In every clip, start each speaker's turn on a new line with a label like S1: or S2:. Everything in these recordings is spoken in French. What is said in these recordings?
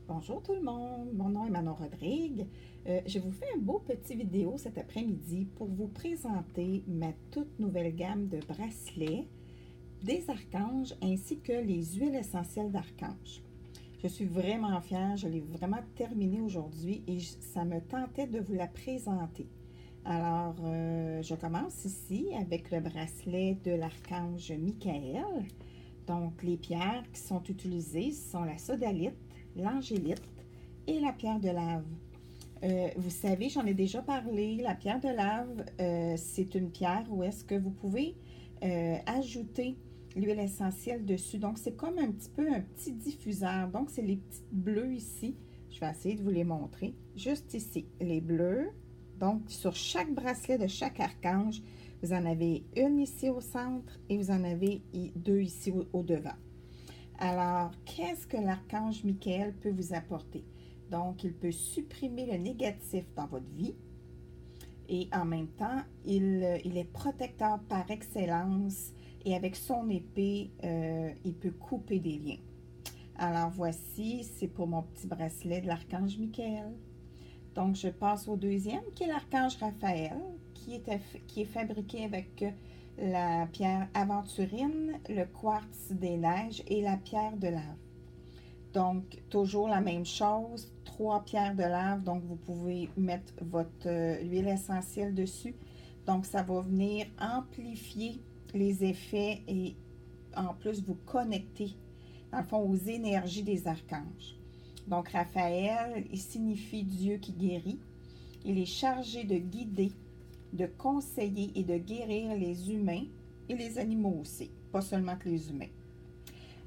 S1: Bonjour tout le monde, mon nom est Manon Rodrigue. Je vous fais un beau petit vidéo cet après-midi pour vous présenter ma toute nouvelle gamme de bracelets des archanges ainsi que les huiles essentielles d'archange. Je suis vraiment fière, je l'ai vraiment terminée aujourd'hui et ça me tentait de vous la présenter. Alors, je commence ici avec le bracelet de l'archange Michael. Donc, les pierres qui sont utilisées sont la sodalite, l'angélite et la pierre de lave. Vous savez, j'en ai déjà parlé, la pierre de lave, c'est une pierre où est-ce que vous pouvez ajouter l'huile essentielle dessus. Donc, c'est comme un petit peu un petit diffuseur. Donc, c'est les petites bleues ici. Je vais essayer de vous les montrer. Juste ici, les bleus. Donc, sur chaque bracelet de chaque archange, vous en avez une ici au centre et vous en avez deux ici au devant. Alors, qu'est-ce que l'archange Michael peut vous apporter? Donc, il peut supprimer le négatif dans votre vie et en même temps, il est protecteur par excellence et avec son épée, il peut couper des liens. Alors, voici, c'est pour mon petit bracelet de l'archange Michael. Donc, je passe au deuxième, qui est l'archange Raphaël, qui est fabriqué avec la pierre aventurine, le quartz des neiges et la pierre de lave. Donc, toujours la même chose, 3 pierres de lave. Donc, vous pouvez mettre votre huile essentielle dessus. Donc, ça va venir amplifier les effets et en plus vous connecter, dans le fond, aux énergies des archanges. Donc, Raphaël, il signifie Dieu qui guérit. Il est chargé de guider, de conseiller et de guérir les humains et les animaux aussi, pas seulement que les humains.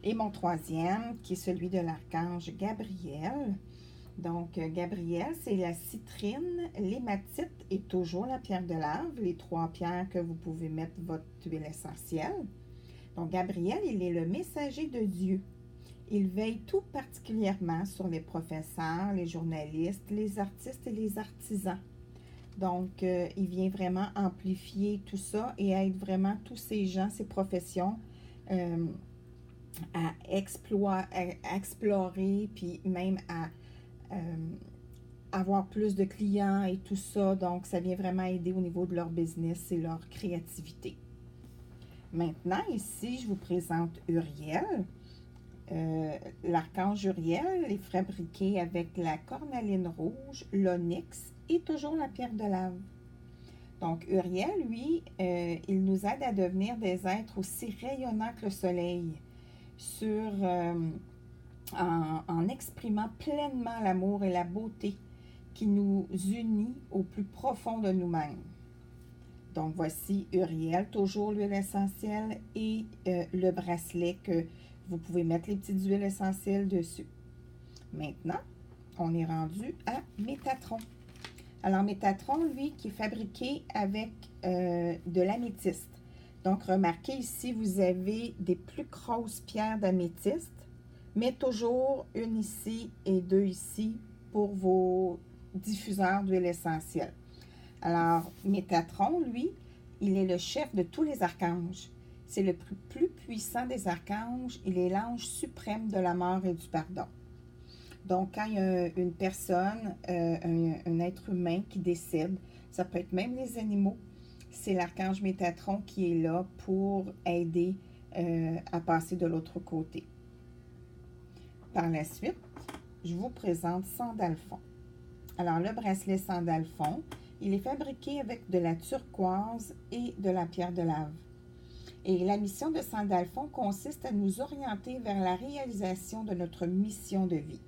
S1: Et mon troisième, qui est celui de l'archange Gabriel. Donc, Gabriel, c'est la citrine, l'hématite et toujours la pierre de lave, les 3 pierres que vous pouvez mettre votre huile essentielle. Donc, Gabriel, il est le messager de Dieu. Il veille tout particulièrement sur les professeurs, les journalistes, les artistes et les artisans. Donc, il vient vraiment amplifier tout ça et aide vraiment tous ces gens, ces professions à explorer, puis même à avoir plus de clients et tout ça. Donc, ça vient vraiment aider au niveau de leur business et leur créativité. Maintenant, ici, je vous présente Uriel. L'archange Uriel est fabriqué avec la cornaline rouge, l'onyx et toujours la pierre de lave. Donc, Uriel, lui, il nous aide à devenir des êtres aussi rayonnants que le soleil en exprimant pleinement l'amour et la beauté qui nous unit au plus profond de nous-mêmes. Donc, voici Uriel, toujours l'huile essentielle et le bracelet que vous pouvez mettre les petites huiles essentielles dessus. Maintenant, on est rendu à Métatron. Alors, Métatron, lui, qui est fabriqué avec de l'améthyste. Donc, remarquez ici, vous avez des plus grosses pierres d'améthyste, mais toujours une ici et 2 ici pour vos diffuseurs d'huile essentielle. Alors, Métatron, lui, il est le chef de tous les archanges. C'est le plus puissant des archanges. Il est l'ange suprême de la mort et du pardon. Donc, quand il y a une personne, un être humain qui décède, ça peut être même les animaux, c'est l'archange Métatron qui est là pour aider à passer de l'autre côté. Par la suite, je vous présente Sandalphon. Alors, le bracelet Sandalphon, il est fabriqué avec de la turquoise et de la pierre de lave. Et la mission de Sandalphon consiste à nous orienter vers la réalisation de notre mission de vie.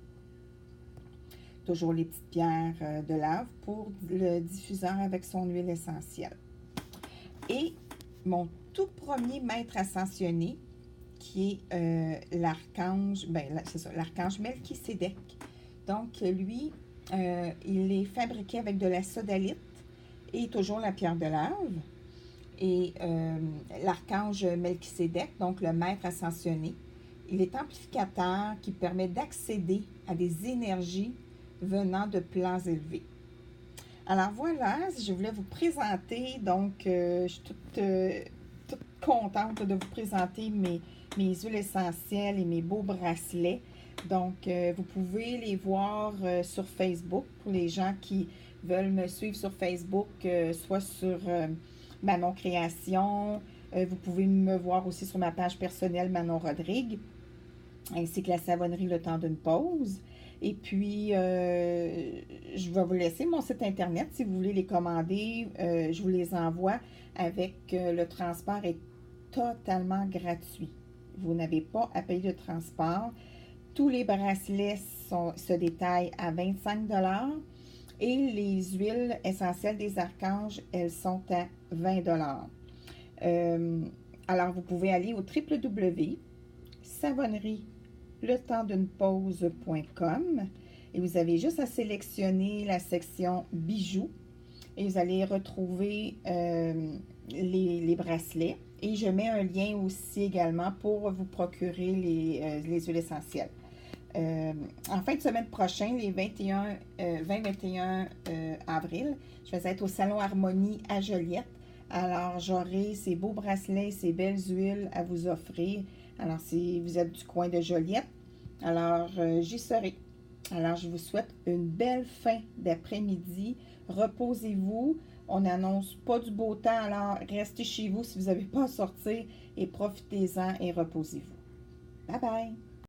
S1: Toujours les petites pierres de lave pour le diffuseur avec son huile essentielle. Et mon tout premier maître ascensionné, qui est l'archange, c'est ça, l'archange Melchisédek. Donc, lui, il est fabriqué avec de la sodalite et toujours la pierre de lave. Et l'archange Melchisédek, donc le maître ascensionné, il est amplificateur qui permet d'accéder à des énergies venant de plans élevés. Alors voilà, je voulais vous présenter, donc je suis toute contente de vous présenter mes huiles essentielles et mes beaux bracelets. Donc, vous pouvez les voir sur Facebook pour les gens qui veulent me suivre sur Facebook, soit sur Manon Création. Vous pouvez me voir aussi sur ma page personnelle Manon Rodrigue, ainsi que la savonnerie Le Temps d'une pause. Et puis, je vais vous laisser mon site internet. Si vous voulez les commander, je vous les envoie avec le transport est totalement gratuit. Vous n'avez pas à payer de transport. Tous les bracelets se détaillent à 25 $ et les huiles essentielles des archanges, elles sont à 20 $. Alors, vous pouvez aller au www.savonnerie-letempsdunepause.com et vous avez juste à sélectionner la section bijoux et vous allez retrouver les bracelets. Et je mets un lien aussi également pour vous procurer les huiles essentielles. En fin de semaine prochaine, les 20-21 avril, je vais être au Salon Harmonie à Joliette. Alors, j'aurai ces beaux bracelets, ces belles huiles à vous offrir. Alors, si vous êtes du coin de Joliette, alors j'y serai. Alors, je vous souhaite une belle fin d'après-midi. Reposez-vous. On n'annonce pas du beau temps, alors restez chez vous si vous n'avez pas à sortir et profitez-en et reposez-vous. Bye bye!